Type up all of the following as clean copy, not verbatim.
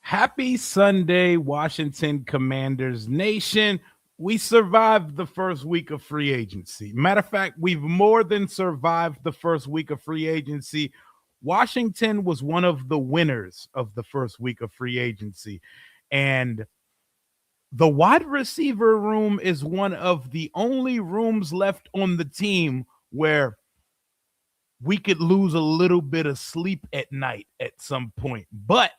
Happy Sunday, Washington Commanders Nation. We survived the first week of free agency. Matter of fact, we've more than survived the first week of free agency. Washington was one of the winners of the first week of free agency. And the wide receiver room is one of the only rooms left on the team where we could lose a little bit of sleep at night at some point. But,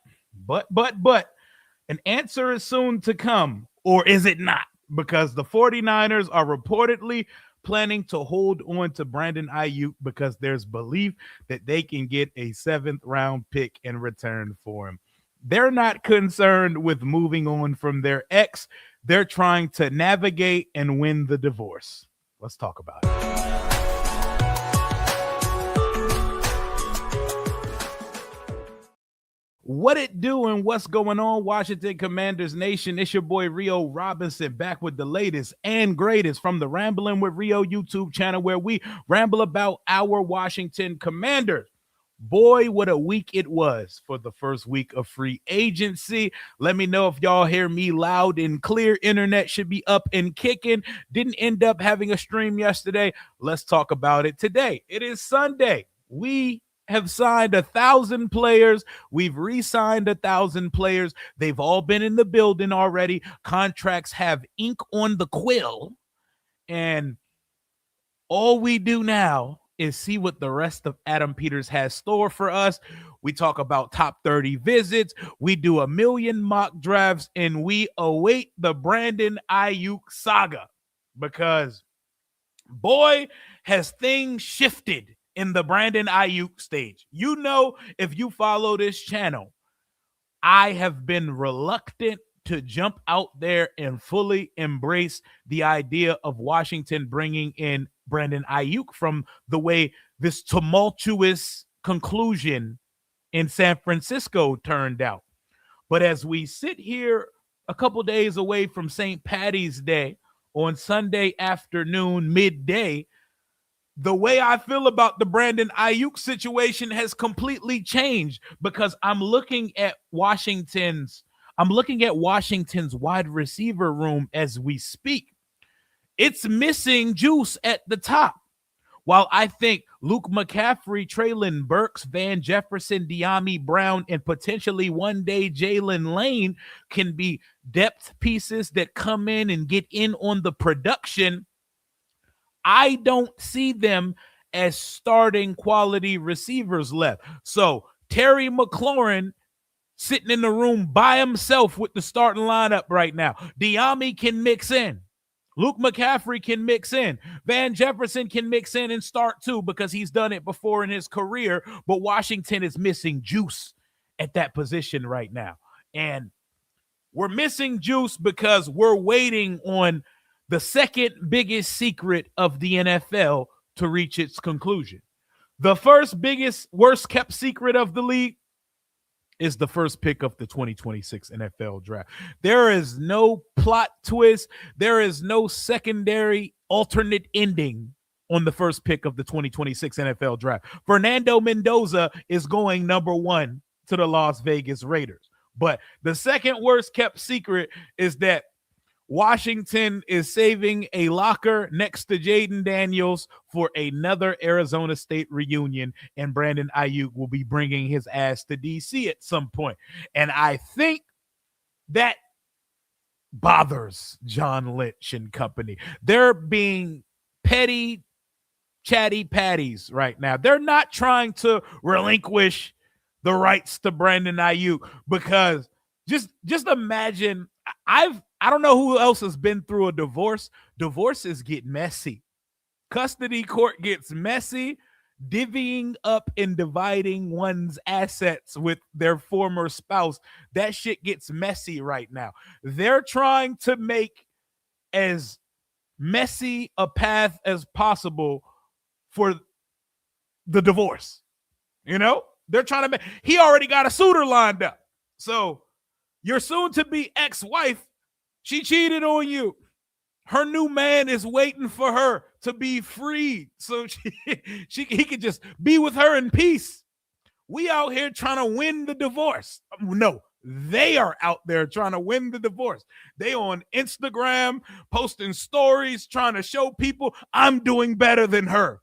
an answer is soon to come, or is it not? Because the 49ers are reportedly planning to hold on to Brandon Aiyuk because there's belief that they can get a 7th-round pick in return for him. They're not concerned with moving on from their ex. They're trying to navigate and win the divorce. Let's talk about it. What it do and what's going on, Washington Commanders Nation? It's your boy Rio Robinson back with the latest and greatest from the Rambling with Rio YouTube channel, where we ramble about our Washington Commanders. Boy, what a week it was for the first week of free agency. Let me know if y'all hear me loud and clear. Internet should be up and kicking. Didn't end up having a stream yesterday. Let's talk about it today. It is Sunday. We have signed 1,000 players. We've re-signed 1,000 players. They've all been in the building already. Contracts have ink on the quill. And all we do now is see what the rest of Adam Peters has store for us. We talk about top 30 visits. We do a million mock drafts, and we await the Brandon Aiyuk saga, because boy, has things shifted in the Brandon Aiyuk stage. You know, if you follow this channel, I have been reluctant to jump out there and fully embrace the idea of Washington bringing in Brandon Aiyuk from the way this tumultuous conclusion in San Francisco turned out. But as we sit here a couple days away from St. Patty's Day on Sunday afternoon, midday, the way I feel about the Brandon Aiyuk situation has completely changed, because I'm looking at Washington's wide receiver room as we speak. It's missing juice at the top. While I think Luke McCaffrey, Treylon Burks, Van Jefferson, De'Ami Brown, and potentially one day Jalen Lane can be depth pieces that come in and get in on the production, I don't see them as starting quality receivers left. So Terry McLaurin sitting in the room by himself with the starting lineup right now. De'Ami can mix in. Luke McCaffrey can mix in. Van Jefferson can mix in and start too, because he's done it before in his career. But Washington is missing juice at that position right now. And we're missing juice because we're waiting on the second biggest secret of the NFL to reach its conclusion. The first biggest, worst kept secret of the league is the first pick of the 2026 NFL draft. There is no plot twist. There is no secondary alternate ending on the first pick of the 2026 NFL draft. Fernando Mendoza is going number 1 to the Las Vegas Raiders. But the second worst kept secret is that Washington is saving a locker next to Jaden Daniels for another Arizona State reunion, and Brandon Aiyuk will be bringing his ass to D.C. at some point. And I think that bothers John Lynch and company. They're being petty, chatty patties right now. They're not trying to relinquish the rights to Brandon Aiyuk, because just imagine, I don't know who else has been through a divorce. Divorces get messy. Custody court gets messy. Divvying up and dividing one's assets with their former spouse, that shit gets messy right now. They're trying to make as messy a path as possible for the divorce. You know? They're trying to make, he already got a suitor lined up. So your soon-to-be ex-wife, she cheated on you. Her new man is waiting for her to be free so he can just be with her in peace. We out here trying to win the divorce. No, They are out there trying to win the divorce. They on Instagram posting stories trying to show people I'm doing better than her.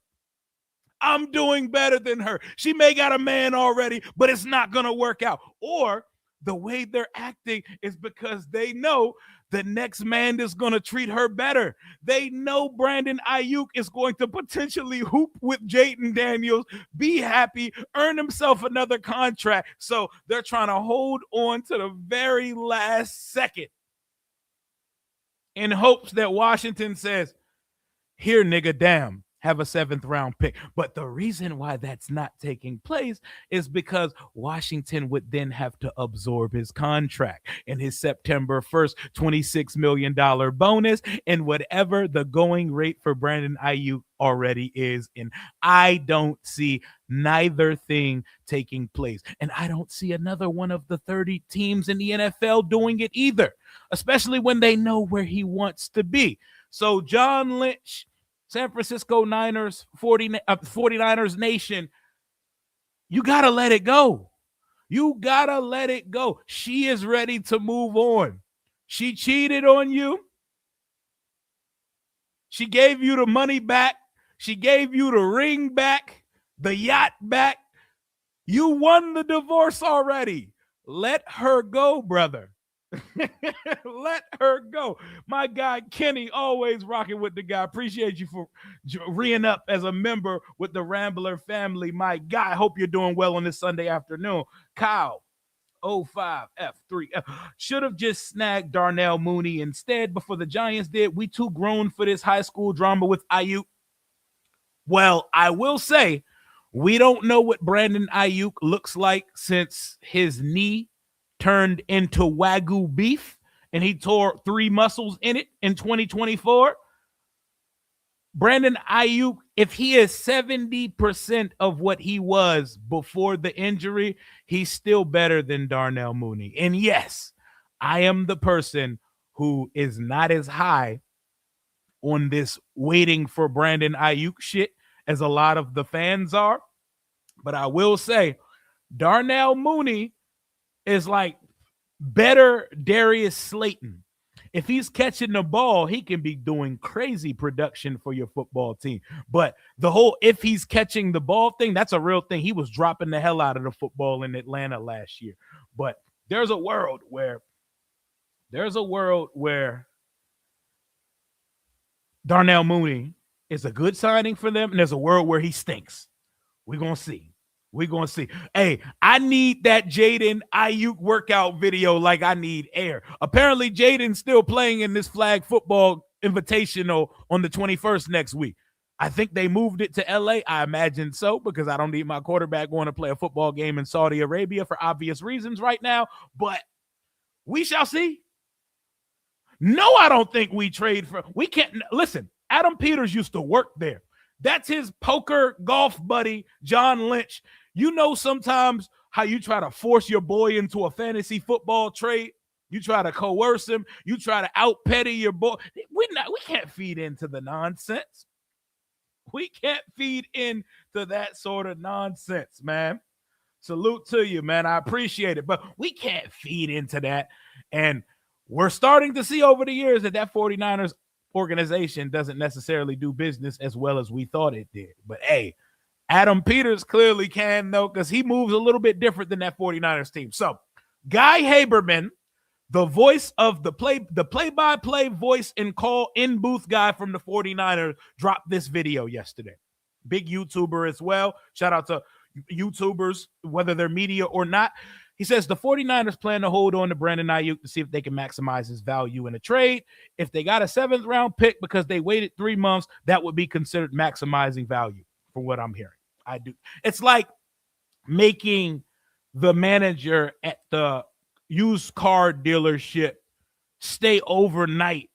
I'm doing better than her. She may got a man already, but it's not going to work out. Or the way they're acting is because they know the next man is going to treat her better. They know Brandon Aiyuk is going to potentially hoop with Jaden Daniels, be happy, earn himself another contract. So they're trying to hold on to the very last second in hopes that Washington says, here, nigga, damn, have a 7th round pick. But the reason why that's not taking place is because Washington would then have to absorb his contract and his September 1st $26 million bonus and whatever the going rate for Brandon Aiyuk already is. And I don't see neither thing taking place. And I don't see another one of the 30 teams in the NFL doing it either, especially when they know where he wants to be. So John Lynch, San Francisco Niners, 49ers Nation, you got to let it go. You got to let it go. She is ready to move on. She cheated on you. She gave you the money back. She gave you the ring back, the yacht back. You won the divorce already. Let her go, brother. Let her go. My guy Kenny, always rocking with the guy. Appreciate you for reing up as a member with the Rambler family. My guy, hope you're doing well on this Sunday afternoon. Kyle 05F3 should have just snagged Darnell Mooney instead before the Giants did. We too grown for this high school drama with Aiyuk. Well, I will say we don't know what Brandon Aiyuk looks like since his knee turned into Wagyu beef and he tore 3 muscles in it in 2024. Brandon Aiyuk, if he is 70% of what he was before the injury, he's still better than Darnell Mooney. And yes, I am the person who is not as high on this waiting for Brandon Aiyuk shit as a lot of the fans are. But I will say Darnell Mooney is like better Darius Slayton. If he's catching the ball, he can be doing crazy production for your football team. But the whole if he's catching the ball thing, that's a real thing. He was dropping the hell out of the football in Atlanta last year. But there's a world where Darnell Mooney is a good signing for them, and there's a world where he stinks. We're going to see. We're going to see. Hey, I need that Jaden Aiyuk workout video like I need air. Apparently, Jaden's still playing in this flag football invitational on the 21st next week. I think they moved it to LA. I imagine so, because I don't need my quarterback going to play a football game in Saudi Arabia for obvious reasons right now. But we shall see. No, I don't think we trade for. We can't. Listen, Adam Peters used to work there. That's his poker golf buddy, John Lynch. You know sometimes how you try to force your boy into a fantasy football trade. You try to coerce him. You try to out-petty your boy. We can't feed into the nonsense. We can't feed into that sort of nonsense, man. Salute to you, man. I appreciate it. But we can't feed into that. And we're starting to see over the years that 49ers organization doesn't necessarily do business as well as we thought it did. But hey, Adam Peters clearly can, though, because he moves a little bit different than that 49ers team. So Guy Haberman, the voice of the play-by-play voice and call in booth guy from the 49ers, dropped this video yesterday. Big YouTuber as well. Shout out to YouTubers, whether they're media or not. He says the 49ers plan to hold on to Brandon Aiyuk to see if they can maximize his value in a trade. If they got a 7th round pick because they waited 3 months, that would be considered maximizing value, from what I'm hearing. I do. It's like making the manager at the used car dealership stay overnight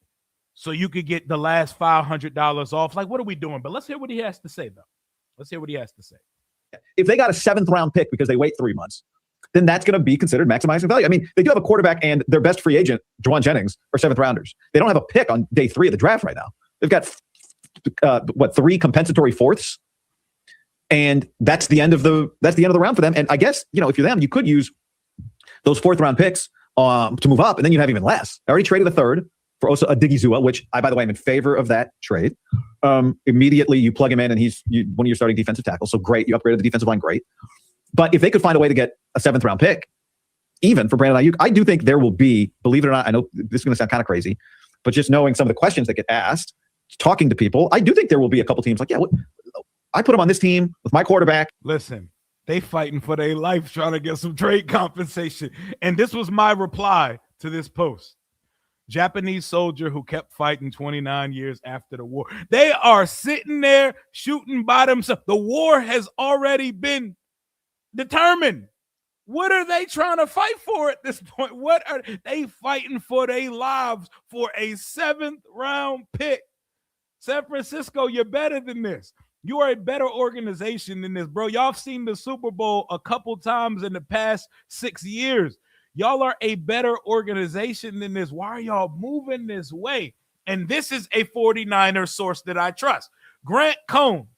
so you could get the last $500 off. Like, what are we doing? But let's hear what he has to say, though. Let's hear what he has to say. If they got a 7th round pick because they wait 3 months, then that's going to be considered maximizing value. I mean, they do have a quarterback and their best free agent, Juwan Jennings, are 7th rounders. They don't have a pick on day 3 of the draft right now. They've got 3 compensatory 4ths, and that's the end of the round for them. And I guess, if you're them, you could use those 4th round picks to move up, and then you have even less. I already traded a 3rd for also a Digizua, which I, by the way, am in favor of that trade. Immediately you plug him in and he's one of your starting defensive tackles. So great. You upgraded the defensive line. Great. But if they could find a way to get a 7th round pick, even for Brandon Aiyuk, I do think there will be, believe it or not, I know this is going to sound kind of crazy, but just knowing some of the questions that get asked, talking to people, I do think there will be a couple teams like, yeah, I put him on this team with my quarterback. Listen, they fighting for their life trying to get some trade compensation. And this was my reply to this post. Japanese soldier who kept fighting 29 years after the war. They are sitting there shooting by themselves. The war has already been determined. What are they trying to fight for at this point? What are they fighting for their lives for a 7th round pick? San Francisco, you're better than this. You are a better organization than this, bro. Y'all have seen the Super Bowl a couple times in the past 6 years. Y'all are a better organization than this. Why are y'all moving this way? And this is a 49ers source that I trust. Grant Cohn,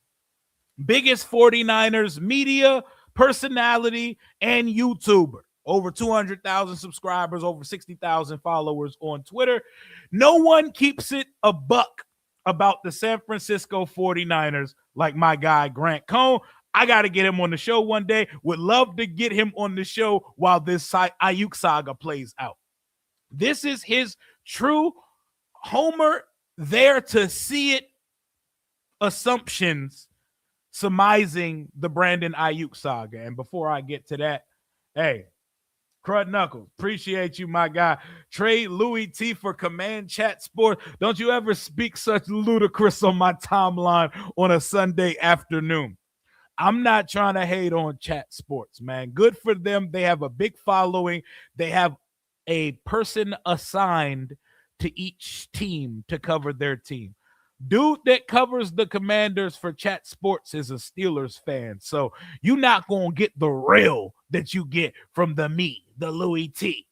biggest 49ers media personality and YouTuber. Over 200,000 subscribers, over 60,000 followers on Twitter. No one keeps it a buck about the San Francisco 49ers like my guy Grant Cohn. I got to get him on the show one day. Would love to get him on the show while this Aiyuk saga plays out. This is his true Homer there to see it assumptions surmising the Brandon Aiyuk saga. And before I get to that, hey, Crud Knuckles, appreciate you, my guy. Trade Louis T for Command Chat Sports. Don't you ever speak such ludicrous on my timeline on a Sunday afternoon. I'm not trying to hate on Chat Sports, man. Good for them. They have a big following. They have a person assigned to each team to cover their team. Dude that covers the Commanders for Chat Sports is a Steelers fan. So you're not going to get the real that you get from the me, the Louis T,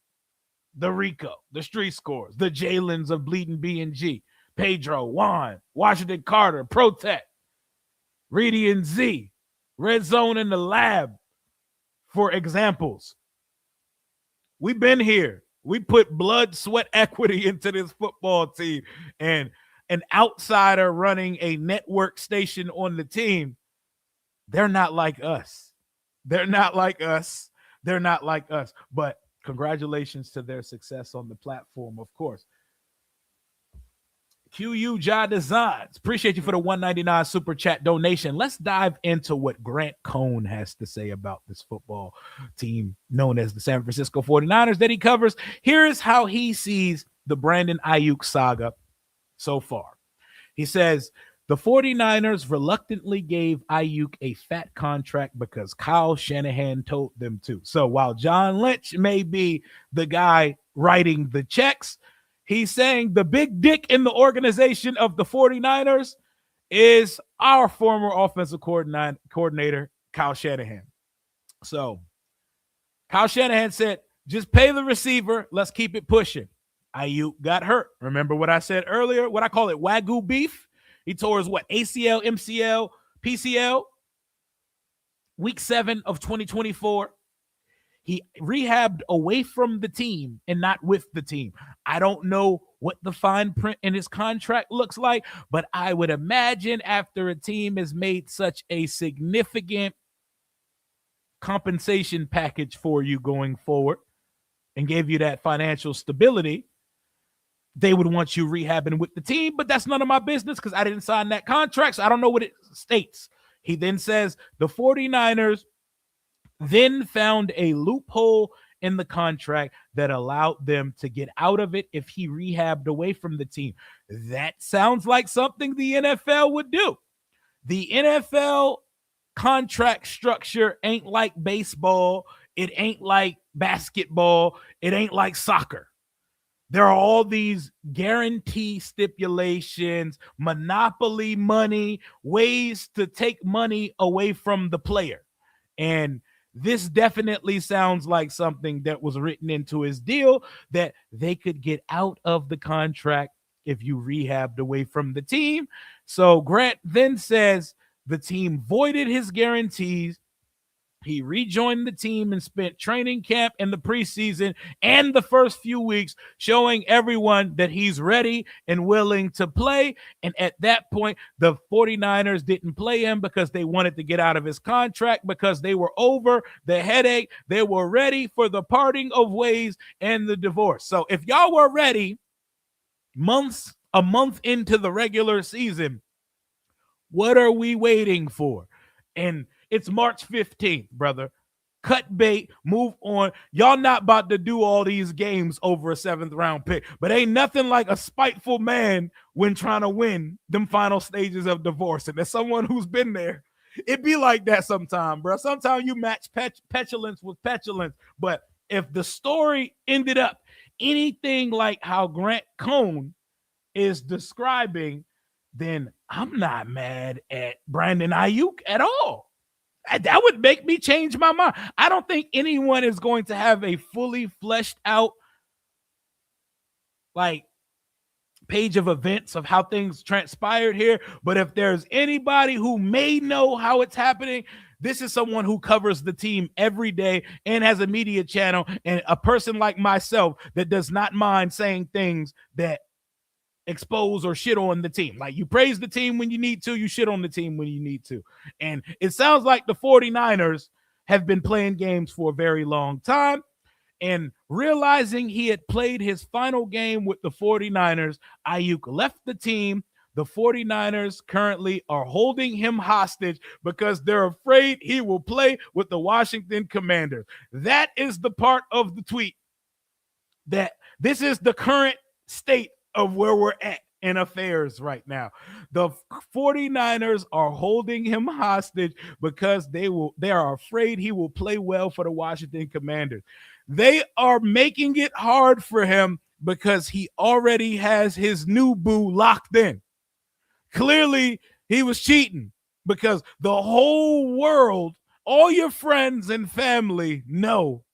the Rico, the Street Scores, the Jalen's of Bleeding B&G, Pedro, Juan, Washington Carter, Protect, Reedy and Z, Red Zone in the Lab, for examples. We've been here. We put blood, sweat, equity into this football team, and an outsider running a network station on the team, they're not like us. They're not like us. They're not like us. But congratulations to their success on the platform, of course. QU Ja Designs. Appreciate you for the $1.99 super chat donation. Let's dive into what Grant Cohn has to say about this football team known as the San Francisco 49ers that he covers. Here is how he sees the Brandon Aiyuk saga so far. He says, the 49ers reluctantly gave Aiyuk a fat contract because Kyle Shanahan told them to. So while John Lynch may be the guy writing the checks, he's saying the big dick in the organization of the 49ers is our former offensive coordinator, Kyle Shanahan. So Kyle Shanahan said, just pay the receiver. Let's keep it pushing. Aiyuk got hurt. Remember what I said earlier? What I call it, Wagyu beef? He tore his ACL, MCL, PCL, week 7 of 2024. He rehabbed away from the team and not with the team. I don't know what the fine print in his contract looks like, but I would imagine after a team has made such a significant compensation package for you going forward and gave you that financial stability, they would want you rehabbing with the team, but that's none of my business because I didn't sign that contract, so I don't know what it states. He then says the 49ers then found a loophole in the contract that allowed them to get out of it if he rehabbed away from the team. That sounds like something the NFL would do. The NFL contract structure ain't like baseball. It ain't like basketball. It ain't like soccer. There are all these guarantee stipulations, monopoly money, ways to take money away from the player. And this definitely sounds like something that was written into his deal that they could get out of the contract if you rehabbed away from the team. So Grant then says the team voided his guarantees He rejoined the team and spent training camp in the preseason and the first few weeks showing everyone that he's ready and willing to play. And at that point, the 49ers didn't play him because they wanted to get out of his contract, because they were over the headache. They were ready for the parting of ways and the divorce. So if y'all were ready a month into the regular season, what are we waiting for? And it's March 15th, brother. Cut bait, move on. Y'all not about to do all these games over a 7th round pick, but ain't nothing like a spiteful man when trying to win them final stages of divorce. And as someone who's been there, it be like that sometime, bro. Sometimes you match petulance with petulance. But if the story ended up anything like how Grant Cohn is describing, then I'm not mad at Brandon Aiyuk at all. That would make me change my mind. I don't think anyone is going to have a fully fleshed out like page of events of how things transpired here. But if there's anybody who may know how it's happening, this is someone who covers the team every day and has a media channel, and a person like myself that does not mind saying things that expose or shit on the team. Like, you praise the team when you need to, you shit on the team when you need to. And it sounds like the 49ers have been playing games for a very long time. And realizing he had played his final game with the 49ers, Aiyuk left the team. The 49ers currently are holding him hostage because they're afraid he will play with the Washington Commanders. That is the part of the tweet that this is the current state of where we're at in affairs right now. The 49ers are holding him hostage because they are afraid he will play well for the Washington Commanders. They are making it hard for him because he already has his new boo locked in. Clearly, he was cheating because the whole world, all your friends and family know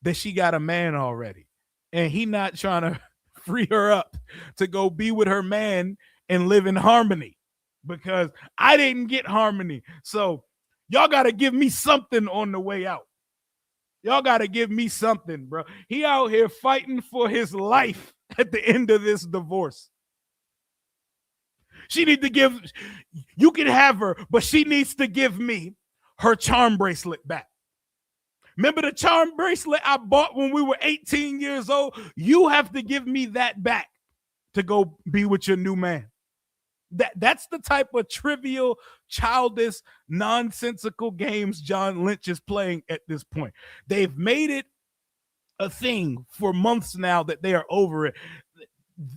that she got a man already. And he not trying to free her up to go be with her man and live in harmony, because I didn't get harmony. So y'all got to give me something on the way out. Y'all got to give me something, bro. He out here fighting for his life at the end of this divorce. She need to give, you can have her, but she needs to give me her charm bracelet back. Remember the charm bracelet I bought when we were 18 years old? You have to give me that back to go be with your new man. That's the type of trivial, childish, nonsensical games John Lynch is playing at this point. They've made it a thing for months now that they are over it.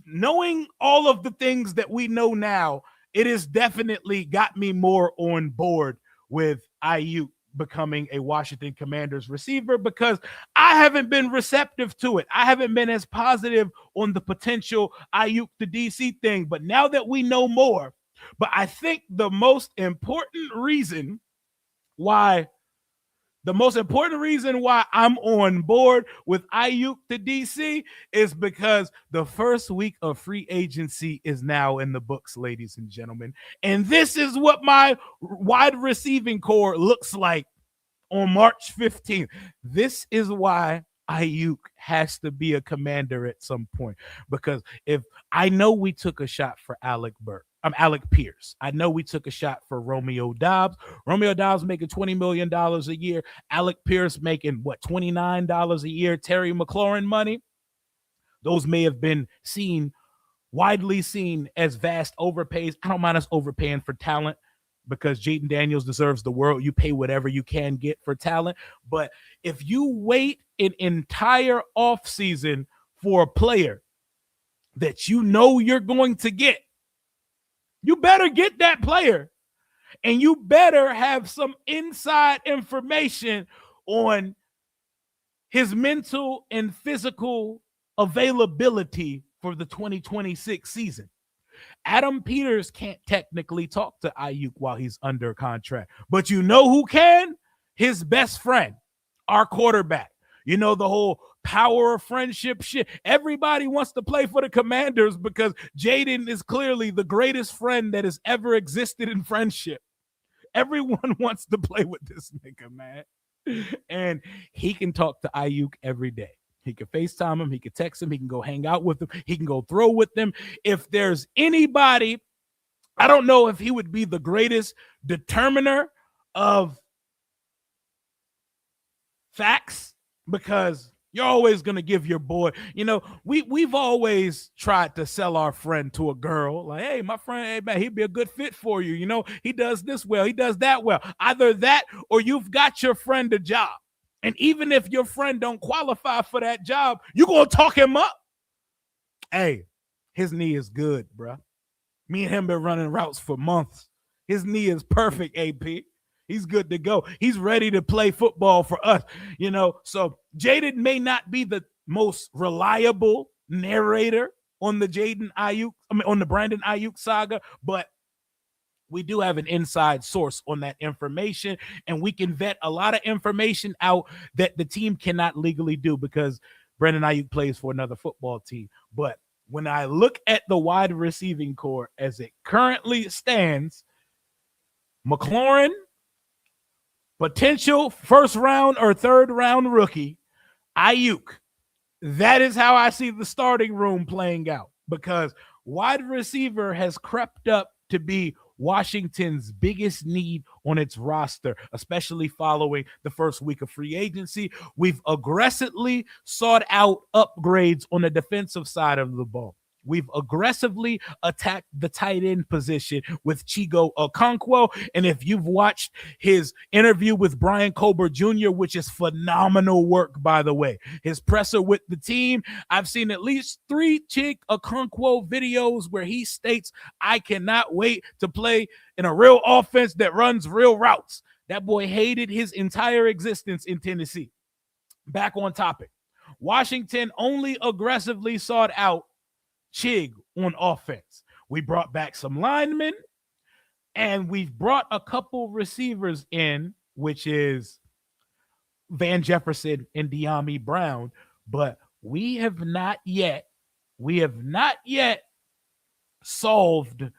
Knowing all of the things that we know now, it has definitely got me more on board with Aiyuk becoming a Washington Commanders receiver, because I haven't been receptive to it. I haven't been as positive on the potential Aiyuk to DC thing, but now that we know more, but I think the most important reason why I'm on board with Aiyuk to DC is because the first week of free agency is now in the books, ladies and gentlemen. And this is what my wide receiving core looks like on March 15th. This is why Aiyuk has to be a Commander at some point, because if I know we took a shot for Alec Pierce. I know we took a shot for Romeo Doubs. Romeo Doubs making $20 million a year. Alec Pierce making, $29 a year. Terry McLaurin money. Those may have been widely seen as vast overpays. I don't mind us overpaying for talent, because Jaden Daniels deserves the world. You pay whatever you can get for talent. But if you wait an entire offseason for a player that you know you're going to get, you better get that player, and you better have some inside information on his mental and physical availability for the 2026 season. Adam Peters can't technically talk to Aiyuk while he's under contract, but you know who can? His best friend, our quarterback. You know, the whole power of friendship shit. Everybody wants to play for the Commanders because Jaden is clearly the greatest friend that has ever existed in friendship. Everyone wants to play with this nigga, man. And he can talk to Aiyuk every day. He can FaceTime him. He can text him. He can go hang out with him. He can go throw with them. If there's anybody, I don't know if he would be the greatest determiner of facts, because you're always going to give your boy, we've always tried to sell our friend to a girl. Like, hey, my friend, hey, man, he'd be a good fit for you. He does this well. He does that well. Either that or you've got your friend a job. And even if your friend don't qualify for that job, you're going to talk him up. Hey, his knee is good, bro. Me and him been running routes for months. His knee is perfect, AP. He's good to go. He's ready to play football for us, So Jaden may not be the most reliable narrator on the on the Brandon Aiyuk saga, but we do have an inside source on that information, and we can vet a lot of information out that the team cannot legally do because Brandon Aiyuk plays for another football team. But when I look at the wide receiving core as it currently stands, McLaurin, potential first round or third round rookie, Aiyuk. That is how I see the starting room playing out, because wide receiver has crept up to be Washington's biggest need on its roster, especially following the first week of free agency. We've aggressively sought out upgrades on the defensive side of the ball. We've aggressively attacked the tight end position with Chigo Okonkwo. And if you've watched his interview with Brian Colbert Jr., which is phenomenal work, by the way, his presser with the team, I've seen at least 3 Chig Okonkwo videos where he states, I cannot wait to play in a real offense that runs real routes. That boy hated his entire existence in Tennessee. Back on topic. Washington only aggressively sought out Chig on offense. We brought back some linemen, and we've brought a couple receivers in, which is Van Jefferson and Dyami Brown, but we have not yet solved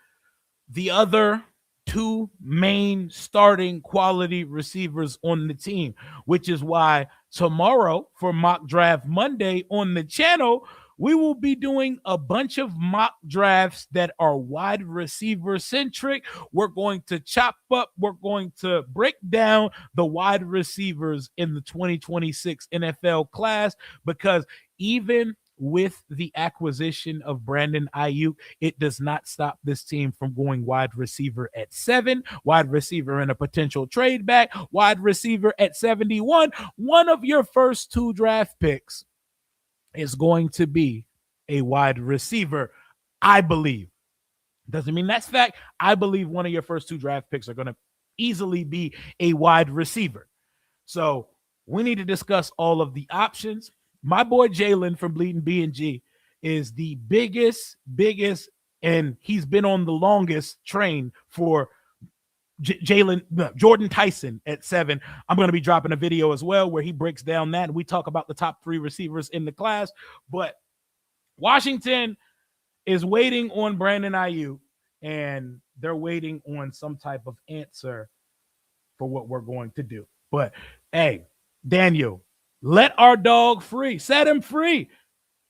the other 2 main starting quality receivers on the team, which is why tomorrow for Mock Draft Monday on the channel, we will be doing a bunch of mock drafts that are wide receiver centric. We're going to chop up, we're going to break down the wide receivers in the 2026 NFL class, because even with the acquisition of Brandon Aiyuk, it does not stop this team from going wide receiver at 7, wide receiver in a potential trade back, wide receiver at 71. One of your first 2 draft picks is going to be a wide receiver, I believe. Doesn't mean that's fact. I believe one of your first 2 draft picks are going to easily be a wide receiver. So we need to discuss all of the options. My boy Jalen from Bleeding B&G is the biggest, and he's been on the longest train for Jordan Tyson at 7. I'm going to be dropping a video as well where he breaks down that, and we talk about the top 3 receivers in the class. But Washington is waiting on Brandon Aiyuk, and they're waiting on some type of answer for what we're going to do. But hey, Daniel, let our dog free. Set him free.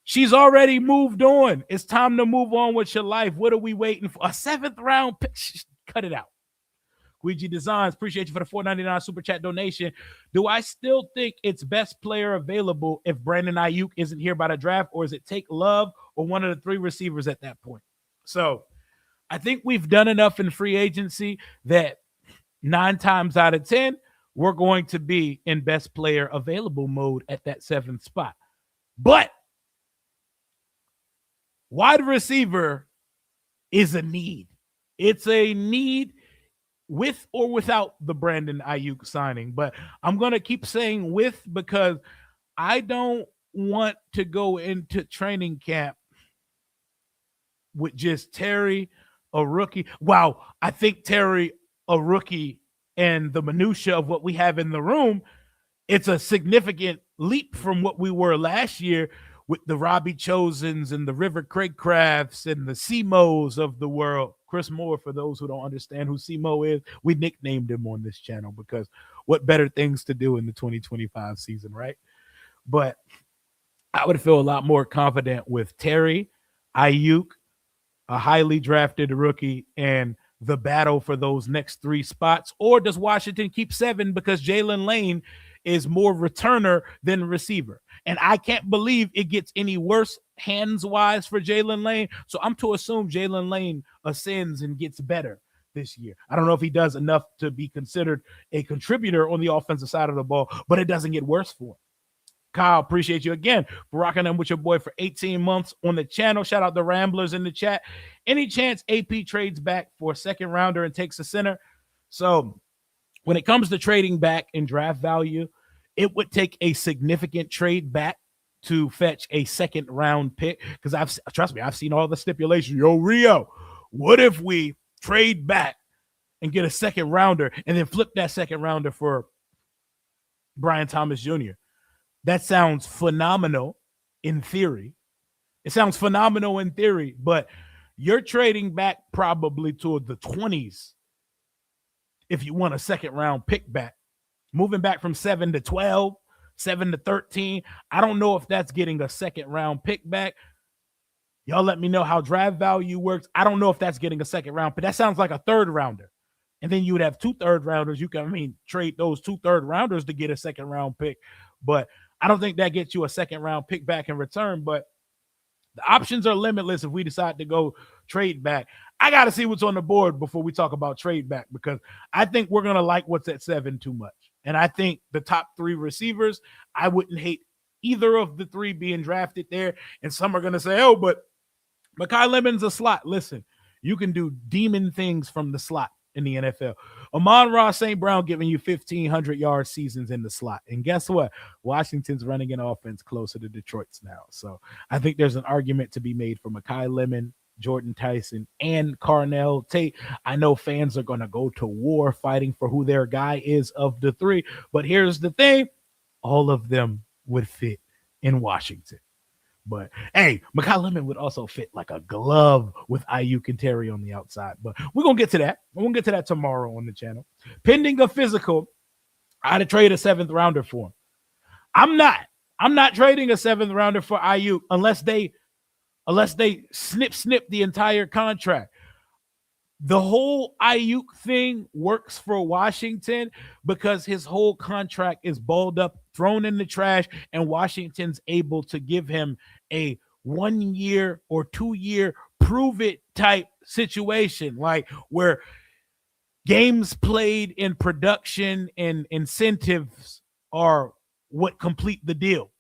She's already moved on. It's time to move on with your life. What are we waiting for? A 7th round pick? Cut it out. Ouija Designs, appreciate you for the $4.99 super chat donation. Do I still think it's best player available if Brandon Aiyuk isn't here by the draft, or is it take Love or one of the 3 receivers at that point? So I think we've done enough in free agency that 9 times out of 10, we're going to be in best player available mode at that 7th spot. But wide receiver is a need. It's a need with or without the Brandon Aiyuk signing. But I'm going to keep saying with, because I don't want to go into training camp with just Terry, a rookie. Wow, I think Terry, a rookie, and the minutia of what we have in the room, it's a significant leap from what we were last year with the Robbie Chosens and the River Craigcrafts and the Simos of the world. Chris Moore, for those who don't understand who CMO is, we nicknamed him on this channel because what better things to do in the 2025 season, right? But I would feel a lot more confident with Terry, Aiyuk, a highly drafted rookie, and the battle for those next 3 spots? Or does Washington keep 7 because Jalen Lane is more returner than receiver? And I can't believe it gets any worse hands-wise for Jalen Lane. So I'm to assume Jalen Lane ascends and gets better this year. I don't know if he does enough to be considered a contributor on the offensive side of the ball, but it doesn't get worse for him. Kyle, appreciate you again for rocking them with your boy for 18 months on the channel. Shout out the Ramblers in the chat. Any chance AP trades back for a second rounder and takes a center? So when it comes to trading back in draft value, it would take a significant trade back to fetch a second round pick. Because trust me, I've seen all the stipulations. Yo, Rio, what if we trade back and get a second rounder and then flip that second rounder for Brian Thomas Jr.? That sounds phenomenal in theory. It sounds phenomenal in theory, but you're trading back probably toward the 20s if you want a second round pick back. Moving back from 7 to 12, 7 to 13. I don't know if that's getting a second round pick back. Y'all let me know how draft value works. I don't know if that's getting a second round, but that sounds like a third rounder. And then you would have 2 third rounders. You can, trade those 2 third rounders to get a second round pick. But I don't think that gets you a second round pick back in return, but the options are limitless if we decide to go trade back. I got to see what's on the board before we talk about trade back, because I think we're going to like what's at 7 too much. And I think the top 3 receivers, I wouldn't hate either of the 3 being drafted there. And some are going to say, oh, but Mekhi Lemon's a slot. Listen, you can do demon things from the slot in the NFL. Amon-Ra St. Brown giving you 1,500-yard seasons in the slot. And guess what? Washington's running an offense closer to Detroit's now. So I think there's an argument to be made for Mekhi Lemon, Jordan Tyson, and Carnell Tate. I know fans are going to go to war fighting for who their guy is of the 3. But here's the thing. All of them would fit in Washington. But, hey, Mekhi Lemon would also fit like a glove with Aiyuk and Terry on the outside. But we're going to get to that. We're going to get to that tomorrow on the channel. Pending a physical, I'd trade a 7th rounder for him. I'm not trading a 7th rounder for Aiyuk unless they snip the entire contract. The whole Aiyuk thing works for Washington because his whole contract is balled up, thrown in the trash, and Washington's able to give him a 1-year or 2-year prove it type situation, like where games played in production and incentives are what complete the deal.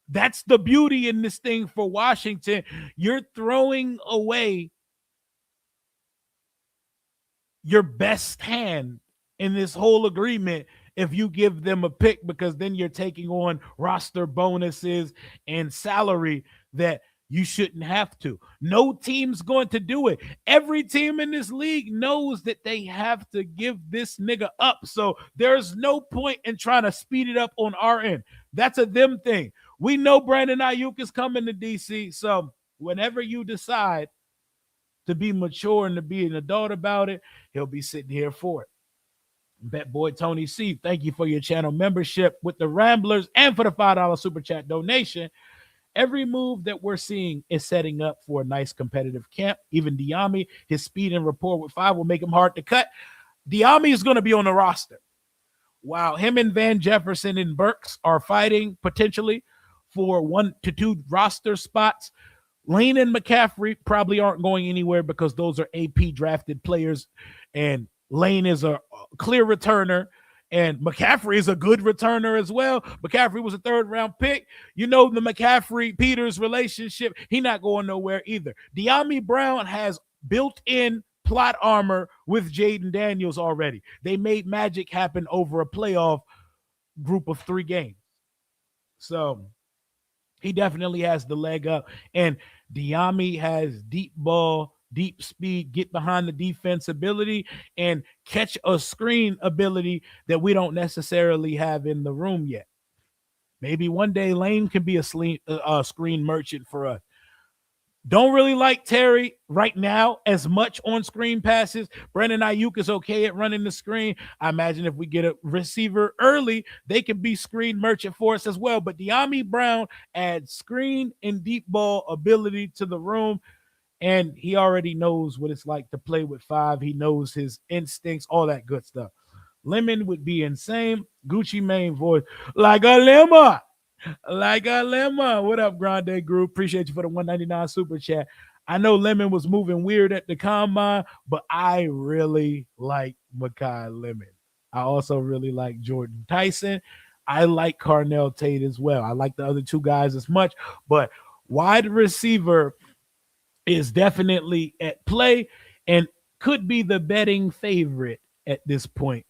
That's the beauty in this thing for Washington. You're throwing away your best hand in this whole agreement if you give them a pick, because then you're taking on roster bonuses and salary that you shouldn't have to. No team's going to do it. Every team in this league knows that they have to give this nigga up. So there's no point in trying to speed it up on our end. That's a them thing. We know Brandon Aiyuk is coming to DC. So whenever you decide to be mature and to be an adult about it, he'll be sitting here for it. Bet boy Tony C, thank you for your channel membership with the Ramblers and for the $5 super chat donation. Every move that we're seeing is setting up for a nice competitive camp. Even Diami, his speed and rapport with 5 will make him hard to cut. Diami is going to be on the roster. While him and Van Jefferson and Burks are fighting potentially for 1 to 2 roster spots, Lane and McCaffrey probably aren't going anywhere because those are AP drafted players, and Lane is a clear returner, and McCaffrey is a good returner as well. McCaffrey was a 3rd round pick. You know the McCaffrey-Peters relationship. He's not going nowhere either. Diami Brown has built-in plot armor with Jaden Daniels already. They made magic happen over a playoff group of 3 games. So he definitely has the leg up. And Diami has deep ball, deep speed, get behind the defense ability, and catch a screen ability that we don't necessarily have in the room yet. Maybe one day Lane can be a screen merchant for us. Don't really like Terry right now as much on screen passes. Brandon Aiyuk is okay at running the screen. I imagine if we get a receiver early, they can be screen merchant for us as well. But Dyami Brown adds screen and deep ball ability to the room. And he already knows what it's like to play with five. He knows his instincts, all that good stuff. Lemon would be insane. Gucci Mane voice, like a lemon. Like a lemon. What up, Grande Group? Appreciate you for the 199 super chat. I know Lemon was moving weird at the combine, but I really like Mekhi Lemon. I also really like Jordan Tyson. I like Carnell Tate as well. I like the other two guys as much, but wide receiver is definitely at play and could be the betting favorite at this point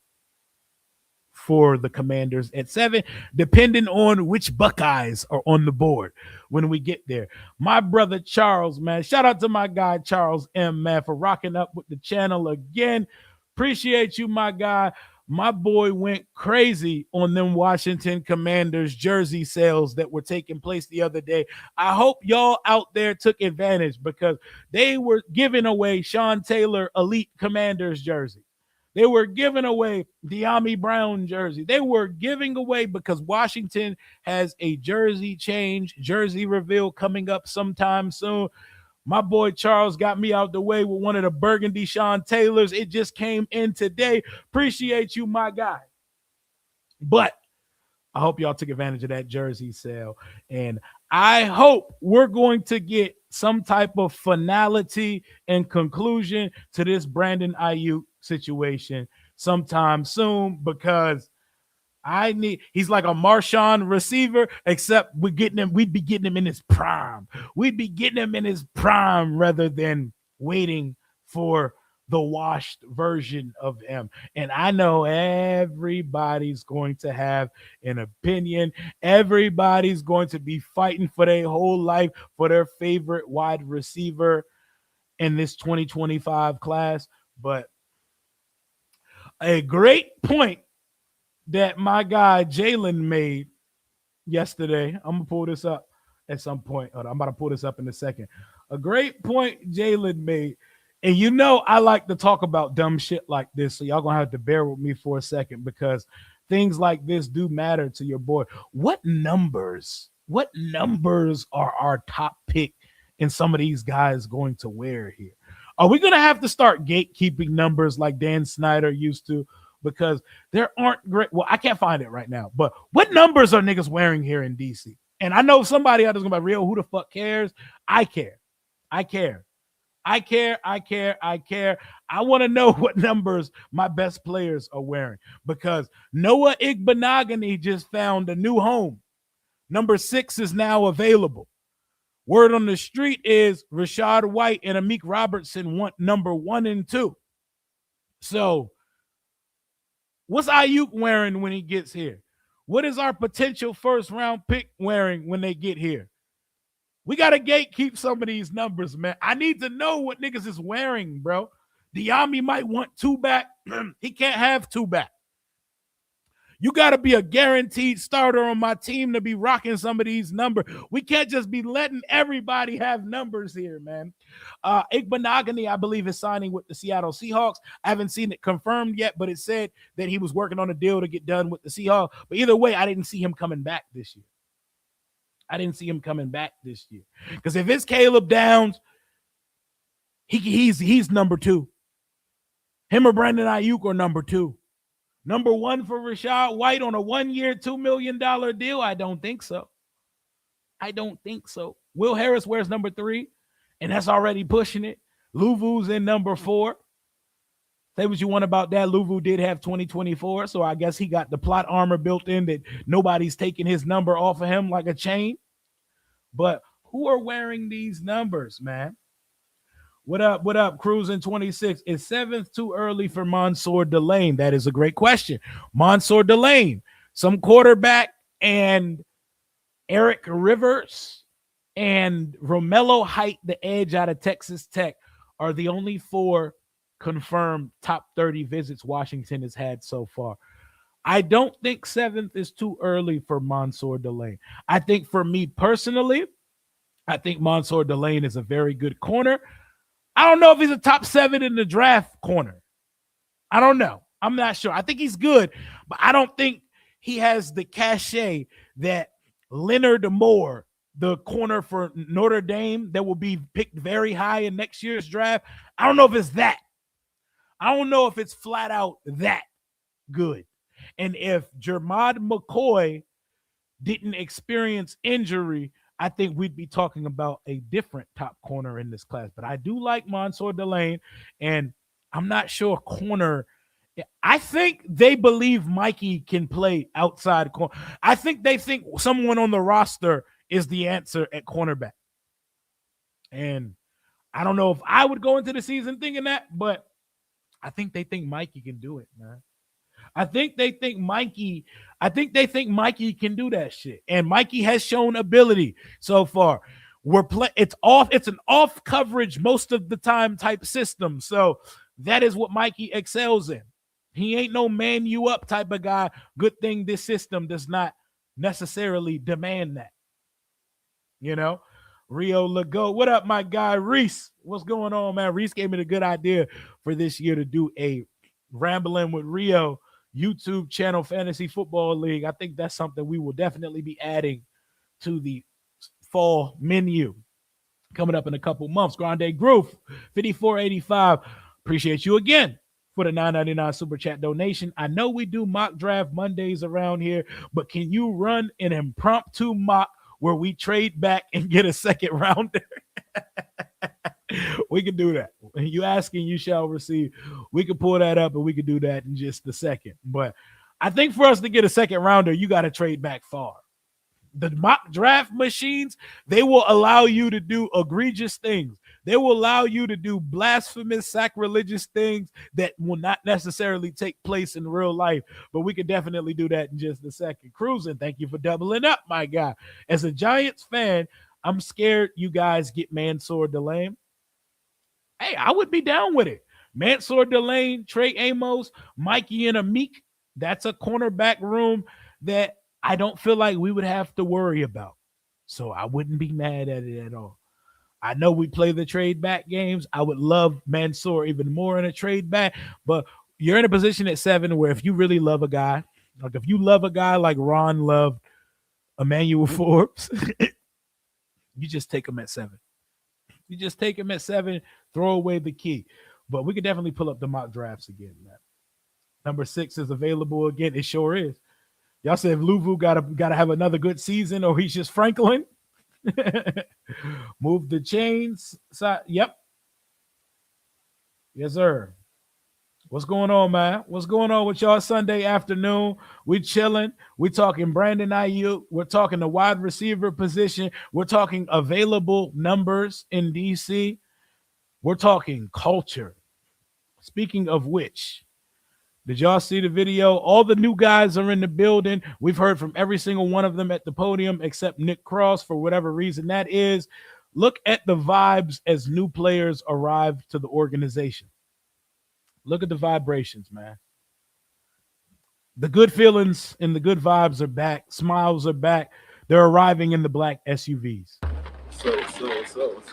for the Commanders at 7, depending on which Buckeyes are on the board when we get there. My brother Charles, man, shout out to my guy Charles M, man, for rocking up with the channel again. Appreciate you, my guy. My boy went crazy on them Washington Commanders jersey sales that were taking place the other day. I hope y'all out there took advantage because they were giving away Sean Taylor Elite Commanders jersey. They were giving away Dyami Brown jersey. They were giving away because Washington has a jersey change, jersey reveal coming up sometime soon. My boy Charles got me out the way with one of the burgundy Sean Taylors. It just came in today. Appreciate you, my guy. But I hope y'all took advantage of that jersey sale. And I hope we're going to get some type of finality and conclusion to this Brandon Aiyuk situation sometime soon because he's like a Marshawn receiver, except we'd be getting him in his prime. We'd be getting him in his prime rather than waiting for the washed version of him. And I know everybody's going to have an opinion. Everybody's going to be fighting for their whole life for their favorite wide receiver in this 2025 class. But a great point that my guy Jalen made yesterday. I'm going to pull this up at some point. I'm about to pull this up in a second. A great point Jalen made. And you know I like to talk about dumb shit like this, so y'all going to have to bear with me for a second because things like this do matter to your boy. What numbers are our top pick and some of these guys going to wear here? Are we going to have to start gatekeeping numbers like Dan Snyder used to? Because there aren't great. Well, I can't find it right now. But what numbers are niggas wearing here in DC? And I know somebody out there's gonna be real. Who the fuck cares? I care. I want to know what numbers my best players are wearing because Noah Igbenogany just found a new home. Number 6 is now available. Word on the street is Rashad White and Amik Robertson want number 1 and 2. So what's Aiyuk wearing when he gets here? What is our potential first-round pick wearing when they get here? We got to gatekeep some of these numbers, man. I need to know what niggas is wearing, bro. Dyami might want 2 back. He can't have 2 back. You got to be a guaranteed starter on my team to be rocking some of these numbers. We can't just be letting everybody have numbers here, man. Igbenogany, I believe, is signing with the Seattle Seahawks. I haven't seen it confirmed yet, but it said that he was working on a deal to get done with the Seahawks. But either way, I didn't see him coming back this year. Because if it's Caleb Downs, he's number 2. Him or Brandon Aiyuk are number 2. Number 1 for Rashad White on a 1-year, $2 million deal? I don't think so. Will Harris wears number 3, and that's already pushing it. Luvu's in number 4. Say what you want about that. Luvu did have 2024, so I guess he got the plot armor built in that nobody's taking his number off of him like a chain. But who are wearing these numbers, man? What up, Cruising 26? Is 7th too early for Mansour Delane? That is a great question. Mansour Delane, some quarterback, and Eric Rivers and Romello Height, the edge out of Texas Tech, are the only 4 confirmed top 30 visits Washington has had so far. I don't think 7th is too early for Mansour Delane. I think for me personally, I think Mansour Delane is a very good corner. I don't know if he's a top 7 in the draft corner. I don't know. I'm not sure. I think he's good, but I don't think he has the cachet that Leonard Moore, the corner for Notre Dame that will be picked very high in next year's draft. I don't know if it's that. I don't know if it's flat out that good. And if Jermod McCoy didn't experience injury, I think we'd be talking about a different top corner in this class. But I do like Mansour Delane, and I'm not sure corner. I think they believe Mikey can play outside corner. I think they think someone on the roster is the answer at cornerback. And I don't know if I would go into the season thinking that, but I think they think Mikey can do it, man. I think they think Mikey can do that shit. And Mikey has shown ability so far. It's an off coverage most of the time type system. So that is what Mikey excels in. He ain't no man you up type of guy. Good thing this system does not necessarily demand that. You know? Rio Lago. What up, my guy Reese? What's going on, man? Reese gave me the good idea for this year to do a Rambling with Rio YouTube channel Fantasy Football League. I think that's something we will definitely be adding to the fall menu coming up in a couple months. Grande Groove, 5485. Appreciate you again for the $9.99 super chat donation. I know we do mock draft Mondays around here, but can you run an impromptu mock where we trade back and get a second rounder? We can do that. You asking, you shall receive. We can pull that up and we can do that in just a second. But I think for us to get a second rounder, you got to trade back far. The mock draft machines, they will allow you to do egregious things. They will allow you to do blasphemous, sacrilegious things that will not necessarily take place in real life. But we can definitely do that in just a second. Cruising, thank you for doubling up, my guy. As a Giants fan, I'm scared you guys get Mansour Delane. Hey, I would be down with it. Mansour Delane, Trey Amos, Mikey and Amik. That's a cornerback room that I don't feel like we would have to worry about. So I wouldn't be mad at it at all. I know we play the trade back games. I would love Mansour even more in a trade back, but you're in a position at 7 where if you really love a guy, like if you love a guy like Ron loved Emmanuel Forbes, you just take him at 7. You just take him at 7, throw away the key. But we could definitely pull up the mock drafts again, man. Number 6 is available again. It sure is. Y'all said if Luvu gotta have another good season or he's just Franklin. Move the chains. Yep. Yes, sir. What's going on, man? What's going on with y'all Sunday afternoon? We chilling. We talking Brandon Aiyuk. We're talking the wide receiver position. We're talking available numbers in DC. We're talking culture. Speaking of which, did y'all see the video? All the new guys are in the building. We've heard from every single one of them at the podium except Nick Cross for whatever reason that is. Look at the vibes as new players arrive to the organization. Look at the vibrations, man. The good feelings and the good vibes are back. Smiles are back. They're arriving in the black SUVs. What's up,